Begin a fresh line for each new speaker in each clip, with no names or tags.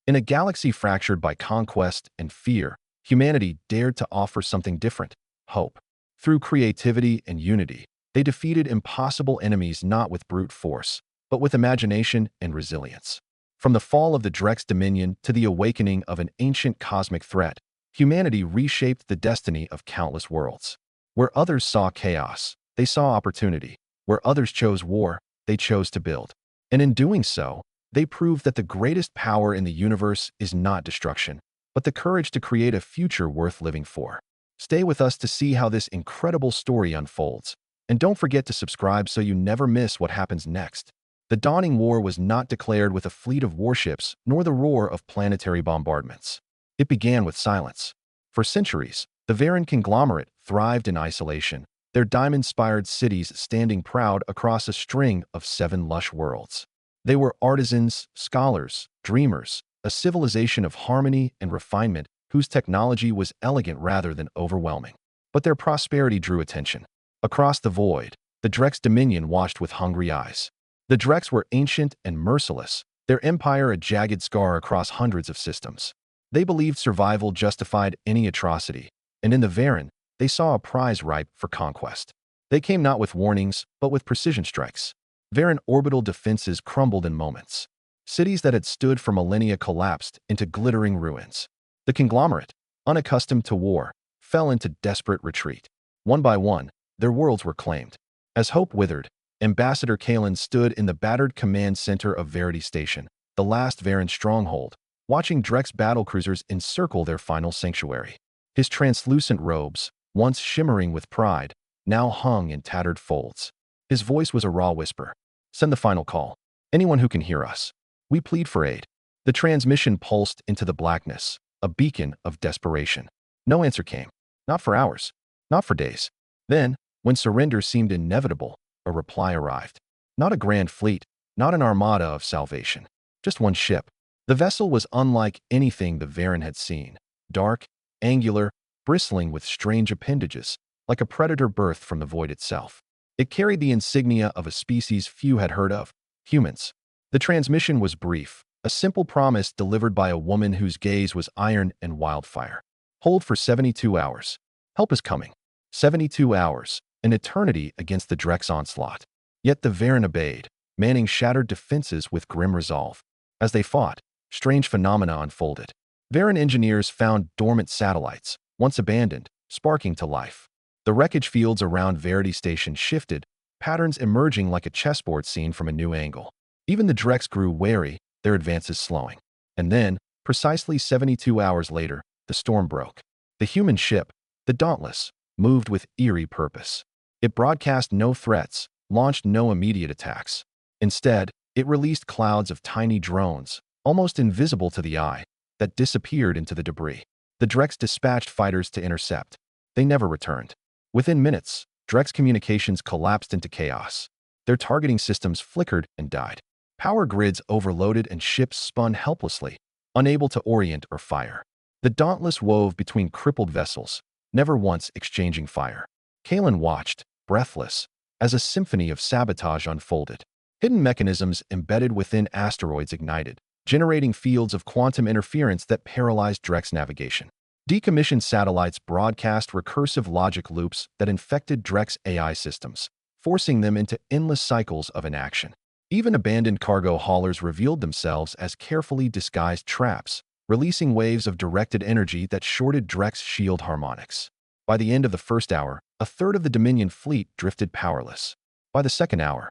In a galaxy fractured by conquest and fear, humanity dared to offer something different: hope. Through creativity and unity, they defeated impossible enemies not with brute force, but with imagination and resilience. From the fall of the Drex Dominion to the awakening of an ancient cosmic threat, humanity reshaped the destiny of countless worlds. Where others saw chaos, they saw opportunity. Where others chose war, they chose to build. And in doing so, they proved that the greatest power in the universe is not destruction, but the courage to create a future worth living for. Stay with us to see how this incredible story unfolds. And don't forget to subscribe so you never miss what happens next. The dawning war was not declared with a fleet of warships nor the roar of planetary bombardments. It began with silence. For centuries, the Varen conglomerate thrived in isolation, their diamond-spired cities standing proud across a string of 7 lush worlds. They were artisans, scholars, dreamers, a civilization of harmony and refinement whose technology was elegant rather than overwhelming. But their prosperity drew attention. Across the void, the Drex Dominion watched with hungry eyes. The Drex were ancient and merciless, their empire a jagged scar across hundreds of systems. They believed survival justified any atrocity, and in the Varen, they saw a prize ripe for conquest. They came not with warnings, but with precision strikes. Varen orbital defenses crumbled in moments. Cities that had stood for millennia collapsed into glittering ruins. The conglomerate, unaccustomed to war, fell into desperate retreat. One by one, their worlds were claimed. As hope withered, Ambassador Kalen stood in the battered command center of Verity Station, the last Varen stronghold, watching Drex battlecruisers encircle their final sanctuary. His translucent robes, once shimmering with pride, now hung in tattered folds. His voice was a raw whisper. "Send the final call. Anyone who can hear us. We plead for aid." The transmission pulsed into the blackness, a beacon of desperation. No answer came. Not for hours. Not for days. Then, when surrender seemed inevitable, a reply arrived. Not a grand fleet, not an armada of salvation. Just one ship. The vessel was unlike anything the Varen had seen. Dark, angular, bristling with strange appendages, like a predator birthed from the void itself. It carried the insignia of a species few had heard of: humans. The transmission was brief, a simple promise delivered by a woman whose gaze was iron and wildfire. Hold for 72 hours. Help is coming. 72 hours, an eternity against the Drex onslaught. Yet the Varen obeyed, manning shattered defenses with grim resolve. As they fought, strange phenomena unfolded. Varen engineers found dormant satellites, once abandoned, sparking to life. The wreckage fields around Verity Station shifted, patterns emerging like a chessboard seen from a new angle. Even the Drex grew wary, their advances slowing. And then, precisely 72 hours later, the storm broke. The human ship, the Dauntless, moved with eerie purpose. It broadcast no threats, launched no immediate attacks. Instead, it released clouds of tiny drones, almost invisible to the eye, that disappeared into the debris. The Drex dispatched fighters to intercept. They never returned. Within minutes, Drex communications collapsed into chaos. Their targeting systems flickered and died. Power grids overloaded and ships spun helplessly, unable to orient or fire. The Dauntless wove between crippled vessels, never once exchanging fire. Kalen watched, breathless, as a symphony of sabotage unfolded. Hidden mechanisms embedded within asteroids ignited, generating fields of quantum interference that paralyzed Drex navigation. Decommissioned satellites broadcast recursive logic loops that infected Drex AI systems, forcing them into endless cycles of inaction. Even abandoned cargo haulers revealed themselves as carefully disguised traps, releasing waves of directed energy that shorted Drex shield harmonics. By the end of the first hour, a third of the Dominion fleet drifted powerless. By the second hour,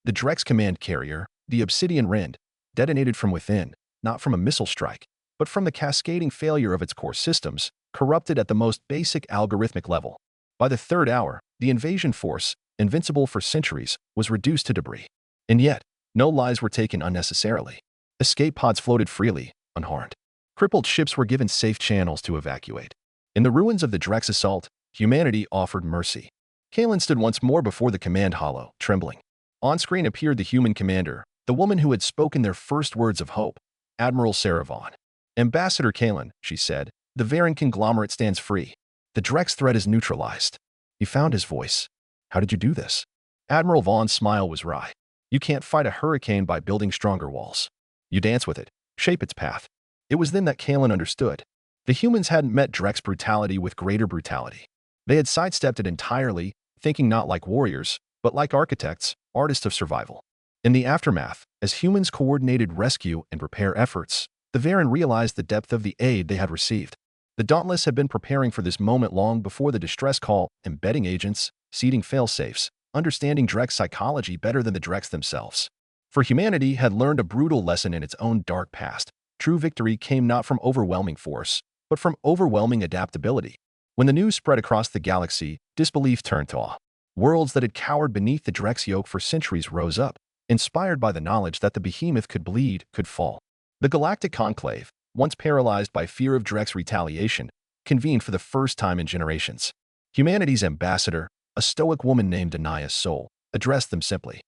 the Drex command carrier, the Obsidian Rend, detonated from within, not from a missile strike, but from the cascading failure of its core systems, corrupted at the most basic algorithmic level. By the third hour, the invasion force, invincible for centuries, was reduced to debris. And yet, no lives were taken unnecessarily. Escape pods floated freely, unharmed. Crippled ships were given safe channels to evacuate. In the ruins of the Drex assault, humanity offered mercy. Kalen stood once more before the command hollow, trembling. On-screen appeared the human commander, the woman who had spoken their first words of hope, Admiral Sarah Vaughn. "Ambassador Kalen," she said, "the Varen conglomerate stands free. The Drex threat is neutralized." He found his voice. "How did you do this?" Admiral Vaughn's smile was wry. "You can't fight a hurricane by building stronger walls. You dance with it, shape its path. It was then that Kalen understood. The humans hadn't met Drek's brutality with greater brutality. They had sidestepped it entirely, thinking not like warriors, but like architects, artists of survival. In the aftermath, as humans coordinated rescue and repair efforts, the Varen realized the depth of the aid they had received. The Dauntless had been preparing for this moment long before the distress call, embedding agents, seeding failsafes, understanding Drek's psychology better than the Dreks themselves. For humanity had learned a brutal lesson in its own dark past. True victory came not from overwhelming force, but from overwhelming adaptability. When the news spread across the galaxy, disbelief turned to awe. Worlds that had cowered beneath the Drek's yoke for centuries rose up, inspired by the knowledge that the behemoth could bleed, could fall. The Galactic Conclave, once paralyzed by fear of Drek's retaliation, convened for the first time in generations. Humanity's ambassador, a stoic woman named Anaya Sol, addressed them simply.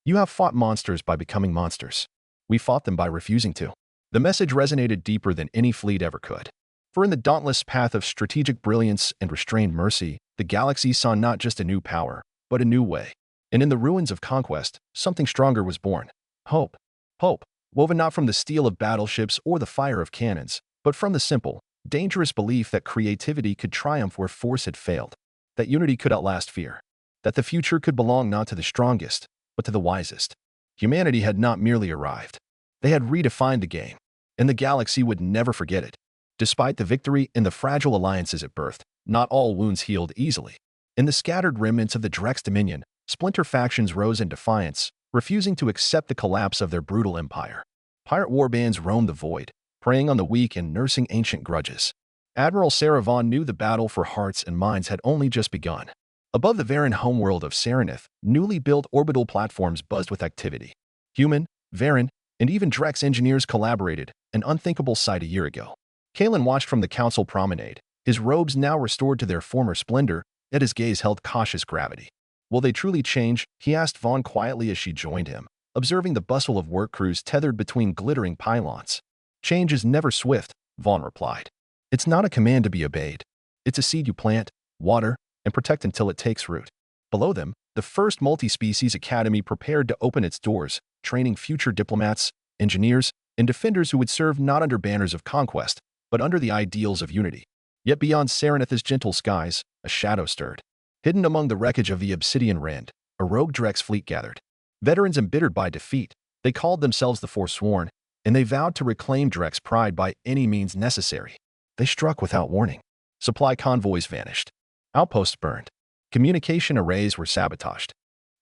You have fought monsters by becoming monsters. We fought them by refusing to. The message resonated deeper than any fleet ever could. For in the dauntless path of strategic brilliance and restrained mercy, the galaxy saw not just a new power, but a new way. And in the ruins of conquest, something stronger was born. Hope. Hope, woven not from the steel of battleships or the fire of cannons, but from the simple, dangerous belief that creativity could triumph where force had failed, that unity could outlast fear, that the future could belong not to the strongest, but to the wisest. Humanity had not merely arrived. They had redefined the game, and the galaxy would never forget it. Despite the victory and the fragile alliances it birthed, not all wounds healed easily. In the scattered remnants of the Drek's dominion, splinter factions rose in defiance, refusing to accept the collapse of their brutal empire. Pirate warbands roamed the void, preying on the weak and nursing ancient grudges. Admiral Sarah Vaughn knew the battle for hearts and minds had only just begun. Above the Varen homeworld of Serenith, newly built orbital platforms buzzed with activity. Human, Varen, and even Drek's engineers collaborated, an unthinkable sight a year ago. Kalen watched from the council promenade, his robes now restored to their former splendor, yet his gaze held cautious gravity. Will they truly change? He asked Vaughn quietly as she joined him, observing the bustle of work crews tethered between glittering pylons. Change is never swift, Vaughn replied. It's not a command to be obeyed. It's a seed you plant, water, and protect until it takes root. Below them, the first multi-species academy prepared to open its doors, training future diplomats, engineers, and defenders who would serve not under banners of conquest, but under the ideals of unity. Yet beyond Serenith's gentle skies, a shadow stirred. Hidden among the wreckage of the Obsidian Rend, a rogue Drek's fleet gathered. Veterans embittered by defeat, they called themselves the Forsworn, and they vowed to reclaim Drek's pride by any means necessary. They struck without warning. Supply convoys vanished. Outposts burned. Communication arrays were sabotaged.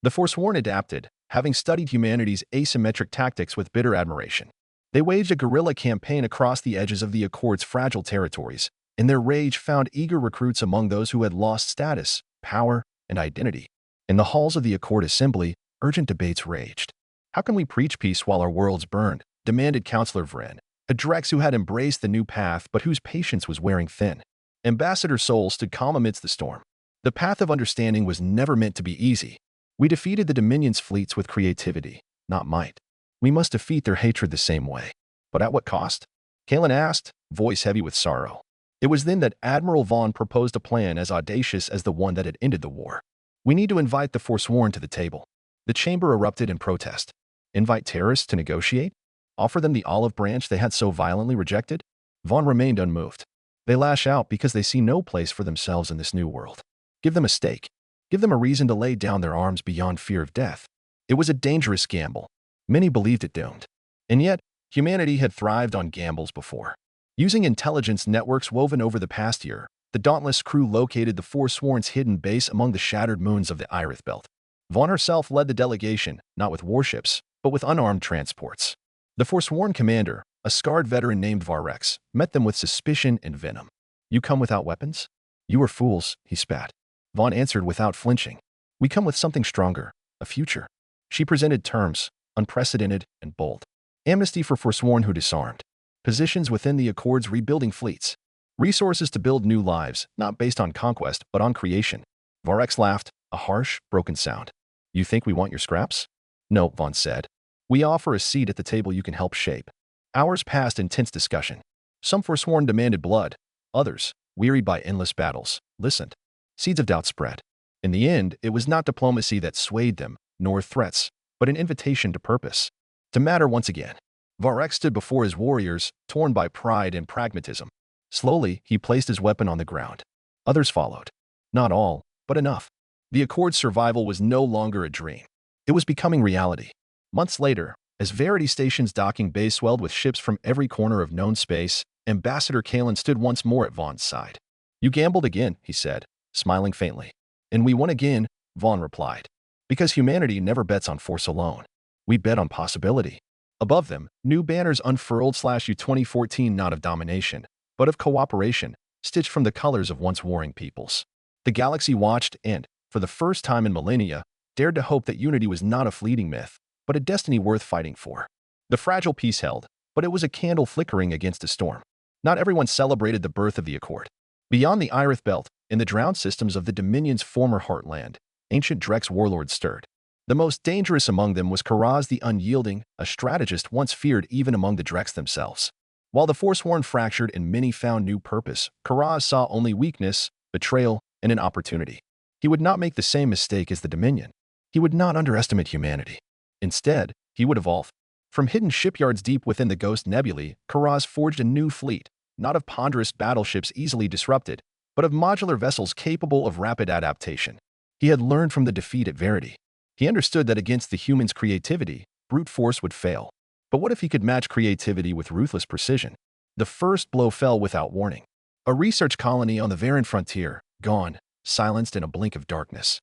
The Forsworn adapted, having studied humanity's asymmetric tactics with bitter admiration. They waged a guerrilla campaign across the edges of the Accord's fragile territories, and their rage found eager recruits among those who had lost status, power, and identity. In the halls of the Accord Assembly, urgent debates raged. How can we preach peace while our worlds burned? Demanded Councillor Vren, a Drex who had embraced the new path but whose patience was wearing thin. Ambassador Sol stood calm amidst the storm. The path of understanding was never meant to be easy. We defeated the Dominion's fleets with creativity, not might. We must defeat their hatred the same way. But at what cost? Kalen asked, voice heavy with sorrow. It was then that Admiral Vaughn proposed a plan as audacious as the one that had ended the war. We need to invite the Forsworn to the table. The chamber erupted in protest. Invite terrorists to negotiate? Offer them the olive branch they had so violently rejected? Vaughn remained unmoved. They lash out because they see no place for themselves in this new world. Give them a stake. Give them a reason to lay down their arms beyond fear of death. It was a dangerous gamble. Many believed it doomed. And yet, humanity had thrived on gambles before. Using intelligence networks woven over the past year, the Dauntless crew located the Forsworn's hidden base among the shattered moons of the Irith Belt. Vaughn herself led the delegation, not with warships, but with unarmed transports. The Forsworn commander, a scarred veteran named Varex, met them with suspicion and venom. You come without weapons? You are fools, he spat. Vaughn answered without flinching. We come with something stronger, a future. She presented terms, unprecedented and bold. Amnesty for Forsworn who disarmed. Positions within the Accord's rebuilding fleets. Resources to build new lives, not based on conquest, but on creation. Varex laughed, a harsh, broken sound. You think we want your scraps? No, Vaughn said. We offer a seat at the table you can help shape. Hours passed in tense discussion. Some Forsworn demanded blood. Others, wearied by endless battles, listened. Seeds of doubt spread. In the end, it was not diplomacy that swayed them, nor threats, but an invitation to purpose. To matter once again. Varek stood before his warriors, torn by pride and pragmatism. Slowly, he placed his weapon on the ground. Others followed. Not all, but enough. The Accord's survival was no longer a dream. It was becoming reality. Months later, as Verity Station's docking bay swelled with ships from every corner of known space, Ambassador Kalen stood once more at Vaughn's side. "You gambled again," he said, smiling faintly. "And we won again," Vaughn replied. "Because humanity never bets on force alone. We bet on possibility." Above them, new banners unfurled /U 2014, not of domination, but of cooperation, stitched from the colors of once warring peoples. The galaxy watched and, for the first time in millennia, dared to hope that unity was not a fleeting myth, but a destiny worth fighting for. The fragile peace held, but it was a candle flickering against a storm. Not everyone celebrated the birth of the Accord. Beyond the Irith Belt, in the drowned systems of the Dominion's former heartland, ancient Drex warlords stirred. The most dangerous among them was Karaz the Unyielding, a strategist once feared even among the Drex themselves. While the Forsworn fractured and many found new purpose, Karaz saw only weakness, betrayal, and an opportunity. He would not make the same mistake as the Dominion. He would not underestimate humanity. Instead, he would evolve. From hidden shipyards deep within the Ghost Nebulae, Karaz forged a new fleet, not of ponderous battleships easily disrupted, but of modular vessels capable of rapid adaptation. He had learned from the defeat at Verity. He understood that against the humans' creativity, brute force would fail. But what if he could match creativity with ruthless precision? The first blow fell without warning. A research colony on the Varan frontier, gone, silenced in a blink of darkness.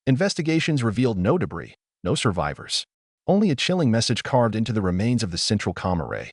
Investigations revealed no debris, no survivors. Only a chilling message carved into the remains of the central comm array.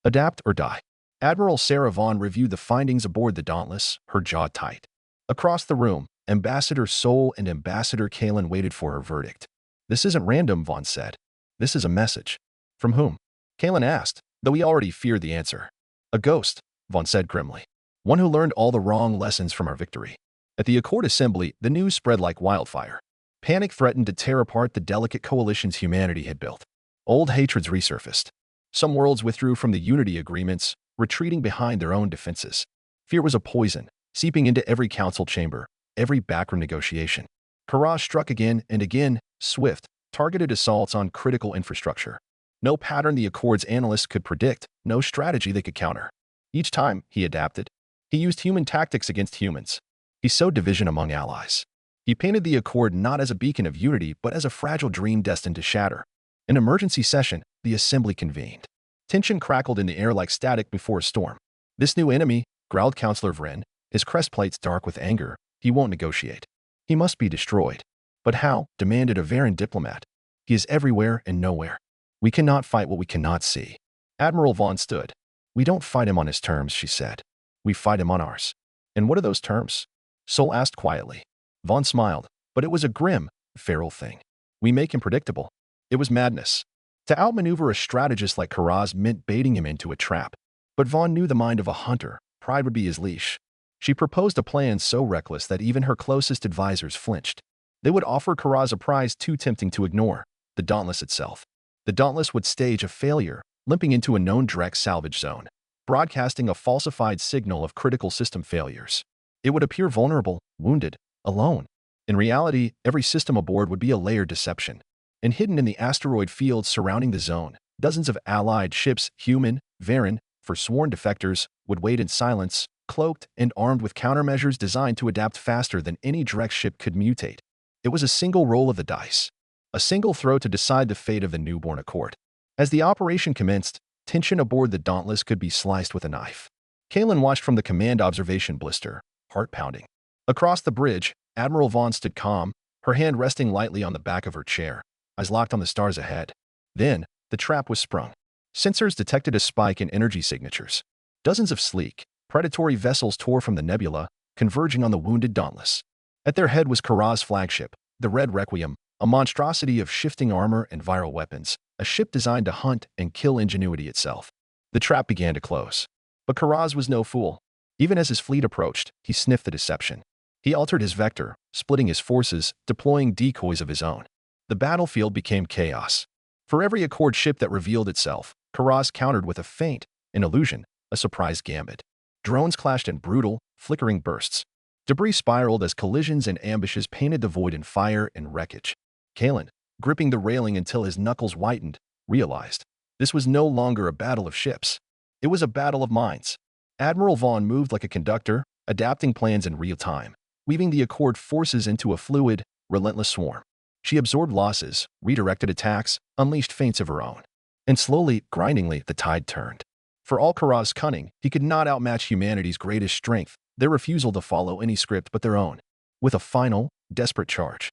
Adapt or die. Admiral Sarah Vaughn reviewed the findings aboard the Dauntless, her jaw tight. Across the room, Ambassador Soul and Ambassador Kalen waited for her verdict. "This isn't random," Vaughn said. "This is a message." "From whom?" Kalen asked, though he already feared the answer. "A ghost," Vaughn said grimly. "One who learned all the wrong lessons from our victory." At the Accord Assembly, the news spread like wildfire. Panic threatened to tear apart the delicate coalitions humanity had built. Old hatreds resurfaced. Some worlds withdrew from the unity agreements, retreating behind their own defenses. Fear was a poison, seeping into every council chamber, every backroom negotiation. Karaz struck again and again, swift, targeted assaults on critical infrastructure. No pattern the Accord's analysts could predict, no strategy they could counter. Each time, he adapted. He used human tactics against humans. He sowed division among allies. He painted the Accord not as a beacon of unity, but as a fragile dream destined to shatter. In emergency session, the assembly convened. Tension crackled in the air like static before a storm. "This new enemy," growled Councillor Vren, his crest plates dark with anger, "he won't negotiate. He must be destroyed." "But how?" demanded a Varan diplomat. "He is everywhere and nowhere. We cannot fight what we cannot see." Admiral Vaughn stood. "We don't fight him on his terms," she said. "We fight him on ours." "And what are those terms?" Sol asked quietly. Vaughn smiled, but it was a grim, feral thing. "We make him predictable." It was madness. To outmaneuver a strategist like Karaz meant baiting him into a trap. But Vaughn knew the mind of a hunter. Pride would be his leash. She proposed a plan so reckless that even her closest advisors flinched. They would offer Karaz a prize too tempting to ignore, the Dauntless itself. The Dauntless would stage a failure, limping into a known Drex salvage zone, broadcasting a falsified signal of critical system failures. It would appear vulnerable, wounded, alone. In reality, every system aboard would be a layered deception. And hidden in the asteroid fields surrounding the zone, dozens of allied ships, human, Varan, forsworn defectors, would wait in silence, cloaked and armed with countermeasures designed to adapt faster than any Drex ship could mutate. It was a single roll of the dice. A single throw to decide the fate of the newborn Accord. As the operation commenced, tension aboard the Dauntless could be sliced with a knife. Kalen watched from the command observation blister, heart pounding. Across the bridge, Admiral Vaughn stood calm, her hand resting lightly on the back of her chair, eyes locked on the stars ahead. Then, the trap was sprung. Sensors detected a spike in energy signatures. Dozens of sleek, predatory vessels tore from the nebula, converging on the wounded Dauntless. At their head was Karaz's flagship, the Red Requiem, a monstrosity of shifting armor and viral weapons, a ship designed to hunt and kill ingenuity itself. The trap began to close. But Karaz was no fool. Even as his fleet approached, he sniffed the deception. He altered his vector, splitting his forces, deploying decoys of his own. The battlefield became chaos. For every Accord ship that revealed itself, Karaz countered with a feint, an illusion, a surprise gambit. Drones clashed in brutal, flickering bursts. Debris spiraled as collisions and ambushes painted the void in fire and wreckage. Kalen, gripping the railing until his knuckles whitened, realized This was no longer a battle of ships. It was a battle of minds. Admiral Vaughn moved like a conductor, adapting plans in real time, weaving the Accord forces into a fluid, relentless swarm. She absorbed losses, redirected attacks, unleashed feints of her own. And slowly, grindingly, the tide turned. For all Karaz's cunning, he could not outmatch humanity's greatest strength, their refusal to follow any script but their own. With a final, desperate charge,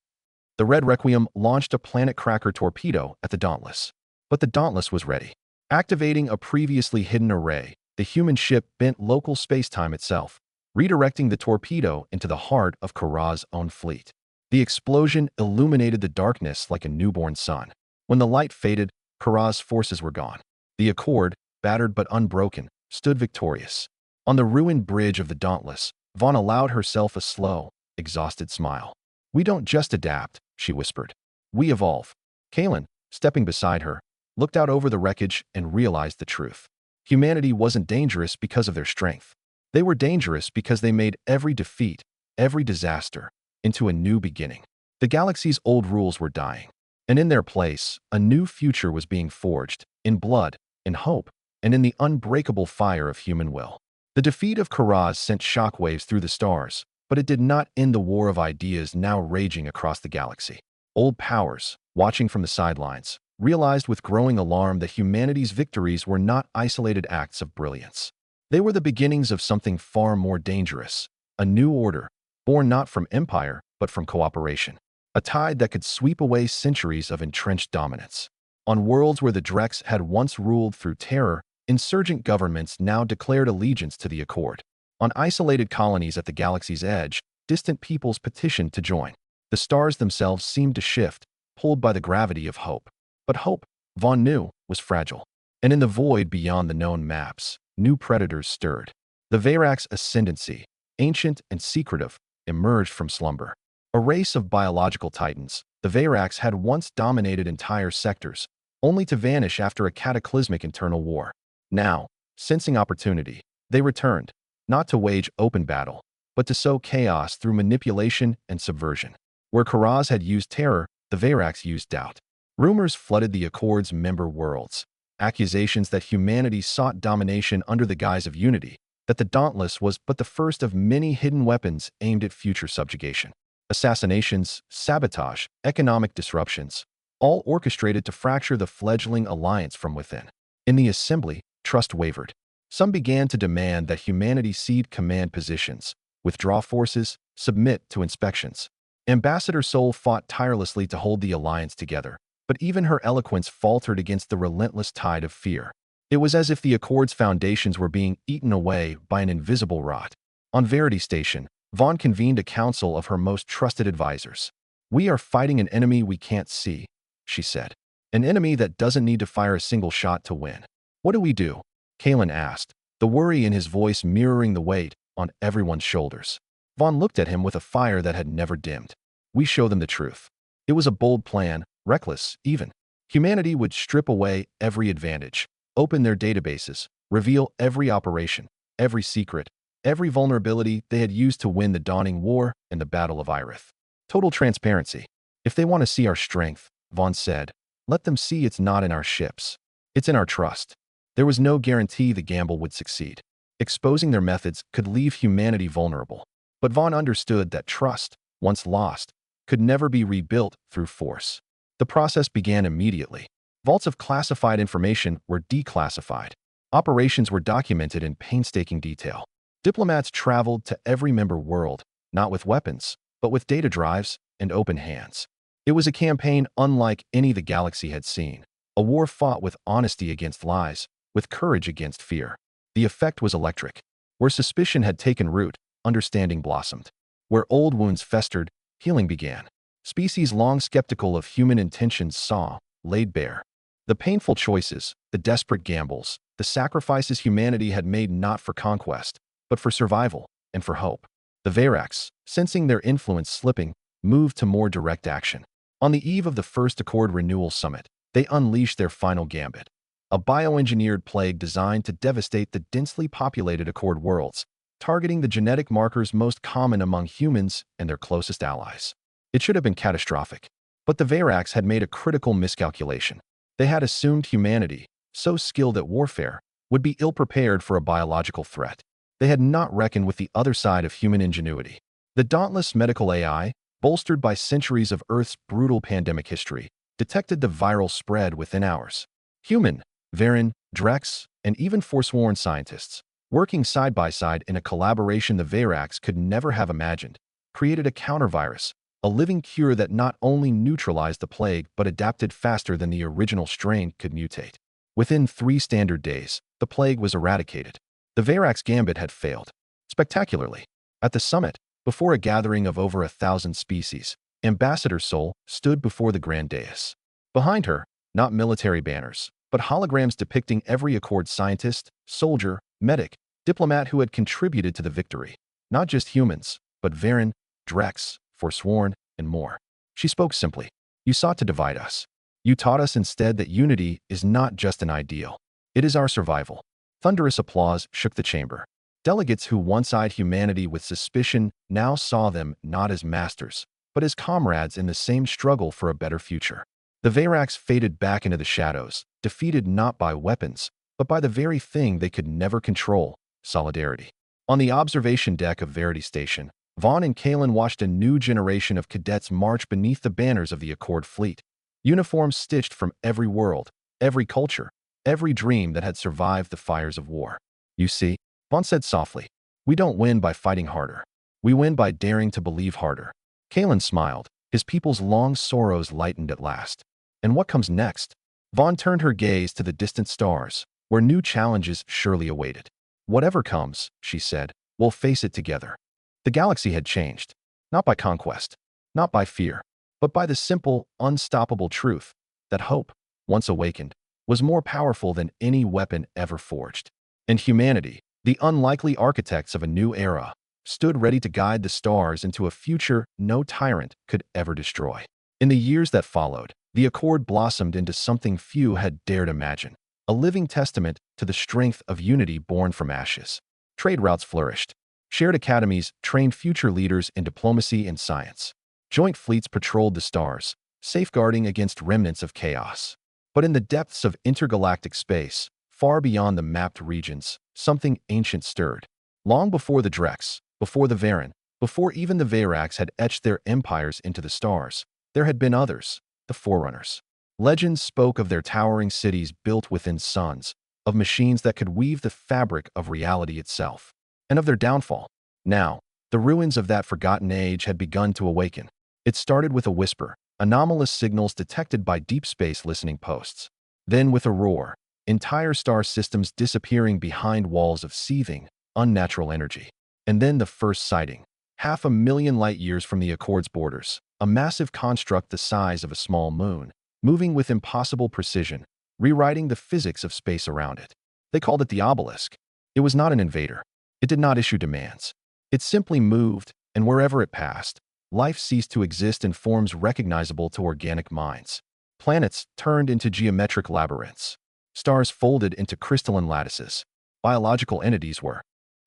the Red Requiem launched a planet cracker torpedo at the Dauntless. But the Dauntless was ready. Activating a previously hidden array, the human ship bent local spacetime itself, redirecting the torpedo into the heart of Karaz's own fleet. The explosion illuminated the darkness like a newborn sun. When the light faded, Karaz's forces were gone. The Accord, battered but unbroken, stood victorious. On the ruined bridge of the Dauntless, Vaughn allowed herself a slow, exhausted smile. "We don't just adapt," she whispered. "We evolve." Kalen, stepping beside her, looked out over the wreckage and realized the truth. Humanity wasn't dangerous because of their strength. They were dangerous because they made every defeat, every disaster, into a new beginning. The galaxy's old rules were dying, and in their place, a new future was being forged, in blood, in hope, and in the unbreakable fire of human will. The defeat of Karaz sent shockwaves through the stars, but it did not end the war of ideas now raging across the galaxy. Old powers, watching from the sidelines, realized with growing alarm that humanity's victories were not isolated acts of brilliance. They were the beginnings of something far more dangerous, a new order, born not from empire, but from cooperation. A tide that could sweep away centuries of entrenched dominance. On worlds where the Drex had once ruled through terror, insurgent governments now declared allegiance to the Accord. On isolated colonies at the galaxy's edge, distant peoples petitioned to join. The stars themselves seemed to shift, pulled by the gravity of hope. But hope, Vaughn knew, was fragile. And in the void beyond the known maps, new predators stirred. The Verax ascendancy, ancient and secretive, emerged from slumber. A race of biological titans, the Verax had once dominated entire sectors, only to vanish after a cataclysmic internal war. Now, sensing opportunity, they returned, not to wage open battle, but to sow chaos through manipulation and subversion. Where Karaz had used terror, the Verax used doubt. Rumors flooded the Accord's member worlds. Accusations that humanity sought domination under the guise of unity, that the Dauntless was but the first of many hidden weapons aimed at future subjugation. Assassinations, sabotage, economic disruptions, all orchestrated to fracture the fledgling alliance from within. In the assembly, trust wavered. Some began to demand that humanity cede command positions, withdraw forces, submit to inspections. Ambassador Sol fought tirelessly to hold the alliance together, but even her eloquence faltered against the relentless tide of fear. It was as if the Accord's foundations were being eaten away by an invisible rot. On Verity Station, Vaughn convened a council of her most trusted advisors. "We are fighting an enemy we can't see," she said. "An enemy that doesn't need to fire a single shot to win. What do we do?" Kalen asked, the worry in his voice mirroring the weight on everyone's shoulders. Vaughn looked at him with a fire that had never dimmed. "We show them the truth." It was a bold plan, reckless, even. Humanity would strip away every advantage, open their databases, reveal every operation, every secret, every vulnerability they had used to win the dawning war and the Battle of Irith. Total transparency. "If they want to see our strength," Vaughn said, "let them see it's not in our ships. It's in our trust." There was no guarantee the gamble would succeed. Exposing their methods could leave humanity vulnerable. But Vaughn understood that trust, once lost, could never be rebuilt through force. The process began immediately. Vaults of classified information were declassified. Operations were documented in painstaking detail. Diplomats traveled to every member world, not with weapons, but with data drives and open hands. It was a campaign unlike any the galaxy had seen, a war fought with honesty against lies, with courage against fear. The effect was electric. Where suspicion had taken root, understanding blossomed. Where old wounds festered, healing began. Species long skeptical of human intentions saw, laid bare. The painful choices, the desperate gambles, the sacrifices humanity had made not for conquest, but for survival and for hope. The Verax, sensing their influence slipping, moved to more direct action. On the eve of the first Accord Renewal Summit, they unleashed their final gambit. A bioengineered plague designed to devastate the densely populated Accord worlds, targeting the genetic markers most common among humans and their closest allies. It should have been catastrophic. But the Verax had made a critical miscalculation. They had assumed humanity, so skilled at warfare, would be ill-prepared for a biological threat. They had not reckoned with the other side of human ingenuity. The dauntless medical AI, bolstered by centuries of Earth's brutal pandemic history, detected the viral spread within hours. Human, Varen, Drex, and even forsworn scientists, working side by side in a collaboration the Verax could never have imagined, created a countervirus, a living cure that not only neutralized the plague but adapted faster than the original strain could mutate. Within 3 standard days, the plague was eradicated. The Verax gambit had failed. Spectacularly. At the summit, before a gathering of over 1,000 species, Ambassador Sol stood before the grand dais. Behind her, not military banners, but holograms depicting every Accord scientist, soldier, medic, diplomat who had contributed to the victory. Not just humans, but Varen, Drex, Forsworn, and more. She spoke simply. You sought to divide us. You taught us instead that unity is not just an ideal. It is our survival. Thunderous applause shook the chamber. Delegates who once eyed humanity with suspicion now saw them not as masters, but as comrades in the same struggle for a better future. The Verax faded back into the shadows, defeated not by weapons, but by the very thing they could never control, solidarity. On the observation deck of Verity Station, Vaughn and Kalen watched a new generation of cadets march beneath the banners of the Accord fleet. Uniforms stitched from every world, every culture, every dream that had survived the fires of war. You see, Vaughn said softly, we don't win by fighting harder. We win by daring to believe harder. Kalen smiled, his people's long sorrows lightened at last. And what comes next? Vaughn turned her gaze to the distant stars, where new challenges surely awaited. Whatever comes, she said, we'll face it together. The galaxy had changed, not by conquest, not by fear, but by the simple, unstoppable truth that hope, once awakened, was more powerful than any weapon ever forged. And humanity, the unlikely architects of a new era, stood ready to guide the stars into a future no tyrant could ever destroy. In the years that followed, the Accord blossomed into something few had dared imagine, a living testament to the strength of unity born from ashes. Trade routes flourished. Shared academies trained future leaders in diplomacy and science. Joint fleets patrolled the stars, safeguarding against remnants of chaos. But in the depths of intergalactic space, far beyond the mapped regions, something ancient stirred. Long before the Drex, before the Varen, before even the Verax had etched their empires into the stars, there had been others, the Forerunners. Legends spoke of their towering cities built within suns, of machines that could weave the fabric of reality itself, and of their downfall. Now, the ruins of that forgotten age had begun to awaken. It started with a whisper, anomalous signals detected by deep space listening posts. Then with a roar, entire star systems disappearing behind walls of seething, unnatural energy. And then the first sighting, 500,000 light-years from the Accord's borders, a massive construct the size of a small moon, moving with impossible precision, rewriting the physics of space around it. They called it the obelisk. It was not an invader. It did not issue demands. It simply moved, and wherever it passed, life ceased to exist in forms recognizable to organic minds. Planets turned into geometric labyrinths. Stars folded into crystalline lattices. Biological entities were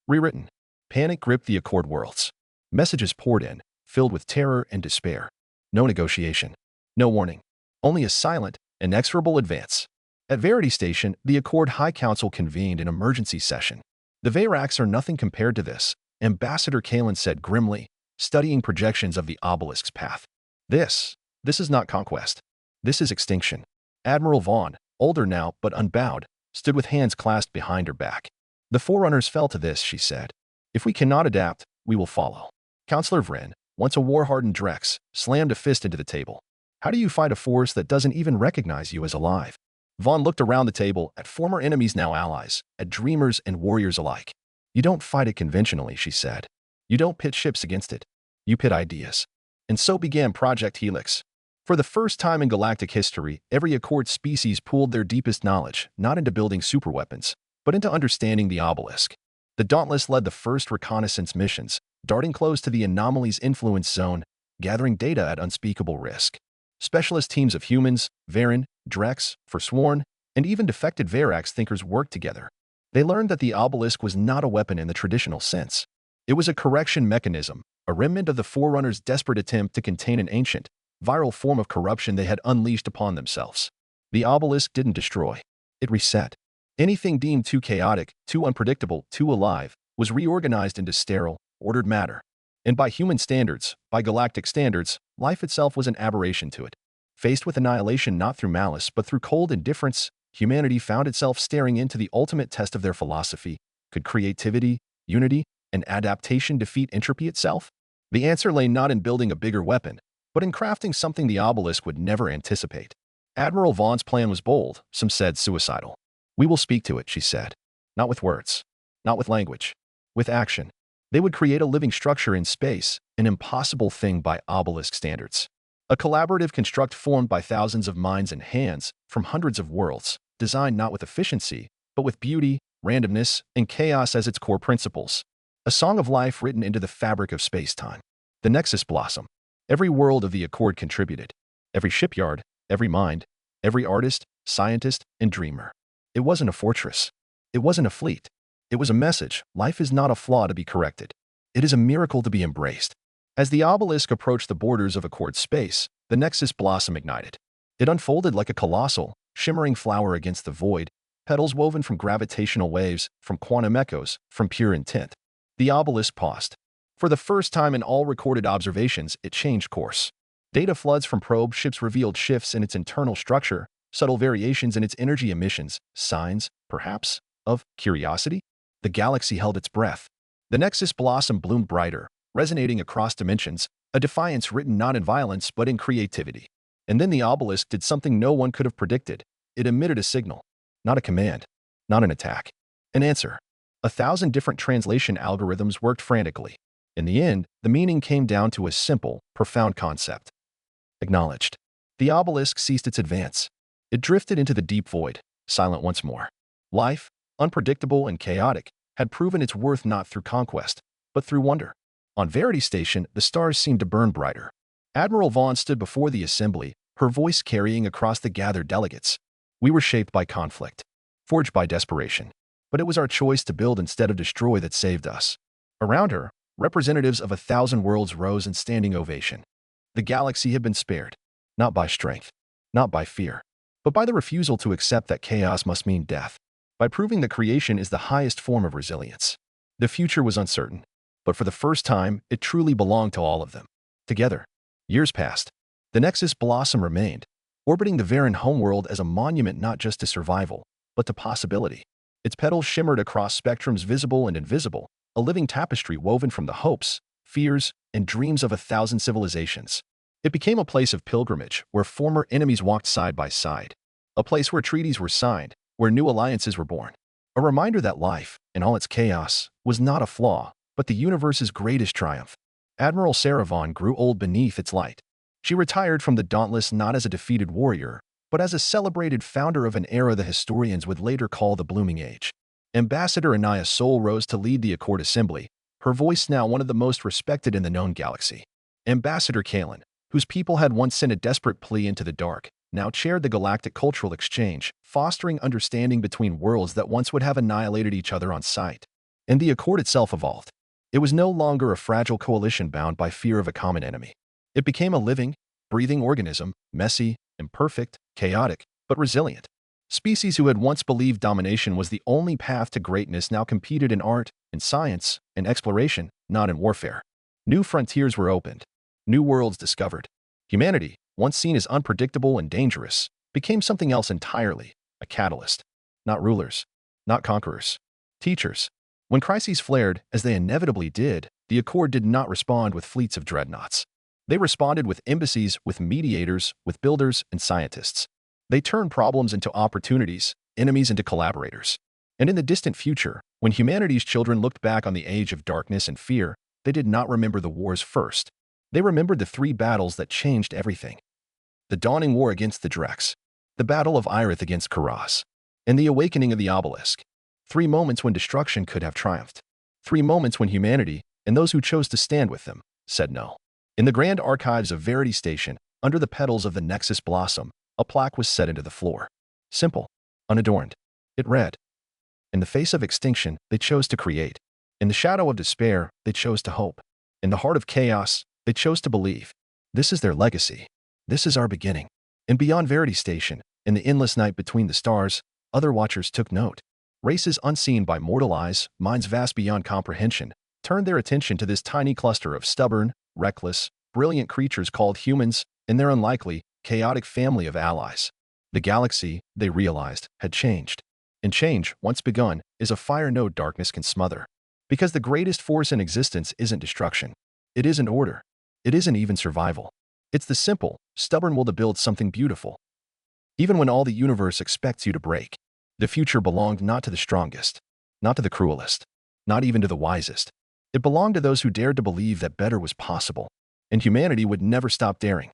rewritten. Panic gripped the Accord worlds. Messages poured in, filled with terror and despair. No negotiation. No warning. Only a silent, inexorable advance. At Verity Station, the Accord High Council convened an emergency session. The Verax are nothing compared to this, Ambassador Kalen said grimly, studying projections of the obelisk's path. This is not conquest. This is extinction. Admiral Vaughn, older now but unbowed, stood with hands clasped behind her back. The Forerunners fell to this, she said. If we cannot adapt, we will follow. Counselor Vren, once a war-hardened Drex, slammed a fist into the table. How do you fight a force that doesn't even recognize you as alive? Vaughn looked around the table at former enemies now allies, at dreamers and warriors alike. You don't fight it conventionally, she said. You don't pit ships against it. You pit ideas. And so began Project Helix. For the first time in galactic history, every Accord species pooled their deepest knowledge, not into building superweapons, but into understanding the obelisk. The Dauntless led the first reconnaissance missions, darting close to the anomaly's influence zone, gathering data at unspeakable risk. Specialist teams of humans, Varen, Drex, Forsworn, and even defected Verax thinkers worked together. They learned that the obelisk was not a weapon in the traditional sense. It was a correction mechanism, a remnant of the Forerunners' desperate attempt to contain an ancient, viral form of corruption they had unleashed upon themselves. The obelisk didn't destroy. It reset. Anything deemed too chaotic, too unpredictable, too alive, was reorganized into sterile, ordered matter. And by human standards, by galactic standards, life itself was an aberration to it. Faced with annihilation not through malice but through cold indifference, humanity found itself staring into the ultimate test of their philosophy. Could creativity, unity, and adaptation defeat entropy itself? The answer lay not in building a bigger weapon, but in crafting something the obelisk would never anticipate. Admiral Vaughn's plan was bold, some said suicidal. "We will speak to it," she said. "Not with words, not with language, with action." They would create a living structure in space, an impossible thing by obelisk standards. A collaborative construct formed by thousands of minds and hands from hundreds of worlds, designed not with efficiency, but with beauty, randomness, and chaos as its core principles. A song of life written into the fabric of space-time. The Nexus blossomed. Every world of the Accord contributed. Every shipyard, every mind, every artist, scientist, and dreamer. It wasn't a fortress. It wasn't a fleet. It was a message. Life is not a flaw to be corrected. It is a miracle to be embraced. As the obelisk approached the borders of Accord space, the Nexus blossom ignited. It unfolded like a colossal, shimmering flower against the void, petals woven from gravitational waves, from quantum echoes, from pure intent. The obelisk paused. For the first time in all recorded observations, it changed course. Data floods from probe ships revealed shifts in its internal structure, subtle variations in its energy emissions, signs, perhaps, of curiosity. The galaxy held its breath. The Nexus blossom bloomed brighter, resonating across dimensions, a defiance written not in violence but in creativity. And then the obelisk did something no one could have predicted. It emitted a signal, not a command, not an attack, an answer. 1,000 different translation algorithms worked frantically. In the end, the meaning came down to a simple, profound concept. Acknowledged. The obelisk ceased its advance. It drifted into the deep void, silent once more. Life, unpredictable and chaotic, had proven its worth not through conquest, but through wonder. On Verity Station, the stars seemed to burn brighter. Admiral Vaughn stood before the assembly, her voice carrying across the gathered delegates. "We were shaped by conflict, forged by desperation, but it was our choice to build instead of destroy that saved us." Around her, representatives of 1,000 worlds rose in standing ovation. The galaxy had been spared, not by strength, not by fear, but by the refusal to accept that chaos must mean death, by proving that creation is the highest form of resilience. The future was uncertain, but for the first time, it truly belonged to all of them. Together. Years passed. The Nexus blossom remained, orbiting the Varen homeworld as a monument not just to survival, but to possibility. Its petals shimmered across spectrums visible and invisible, a living tapestry woven from the hopes, fears, and dreams of 1,000 civilizations. It became a place of pilgrimage where former enemies walked side by side, a place where treaties were signed, where new alliances were born. A reminder that life, in all its chaos, was not a flaw, but the universe's greatest triumph. Admiral Sarah Vaughn grew old beneath its light. She retired from the Dauntless not as a defeated warrior, but as a celebrated founder of an era the historians would later call the Blooming Age. Ambassador Anaya Sol rose to lead the Accord Assembly, her voice now one of the most respected in the known galaxy. Ambassador Kalen, whose people had once sent a desperate plea into the dark, now chaired the Galactic Cultural Exchange, fostering understanding between worlds that once would have annihilated each other on sight. And the Accord itself evolved. It was no longer a fragile coalition bound by fear of a common enemy. It became a living, breathing organism, messy, imperfect, chaotic, but resilient. Species who had once believed domination was the only path to greatness now competed in art, in science, in exploration, not in warfare. New frontiers were opened. New worlds discovered. Humanity, once seen as unpredictable and dangerous, became something else entirely, a catalyst. Not rulers, not conquerors, teachers. When crises flared, as they inevitably did, the Accord did not respond with fleets of dreadnoughts. They responded with embassies, with mediators, with builders and scientists. They turned problems into opportunities, enemies into collaborators. And in the distant future, when humanity's children looked back on the age of darkness and fear, they did not remember the wars first. They remembered the 3 battles that changed everything. The dawning war against the Drex, the battle of Irith against Karaz, and the awakening of the obelisk. 3 moments when destruction could have triumphed. 3 moments when humanity, and those who chose to stand with them, said no. In the grand archives of Verity Station, under the petals of the Nexus blossom, a plaque was set into the floor. Simple, unadorned. It read, "In the face of extinction, they chose to create. In the shadow of despair, they chose to hope. In the heart of chaos, they chose to believe. This is their legacy. This is our beginning." And beyond Verity Station, in the endless night between the stars, Other watchers took note. Races unseen by mortal eyes, minds vast beyond comprehension, turned their attention to this tiny cluster of stubborn, reckless, brilliant creatures called humans and their unlikely, chaotic family of allies. The galaxy, they realized, had changed. And change, once begun, is a fire no darkness can smother. Because the greatest force in existence isn't destruction. It isn't order. It isn't even survival. It's the simple, stubborn will to build something beautiful. Even when all the universe expects you to break. The future belonged not to the strongest, not to the cruelest, not even to the wisest. It belonged to those who dared to believe that better was possible. And humanity would never stop daring.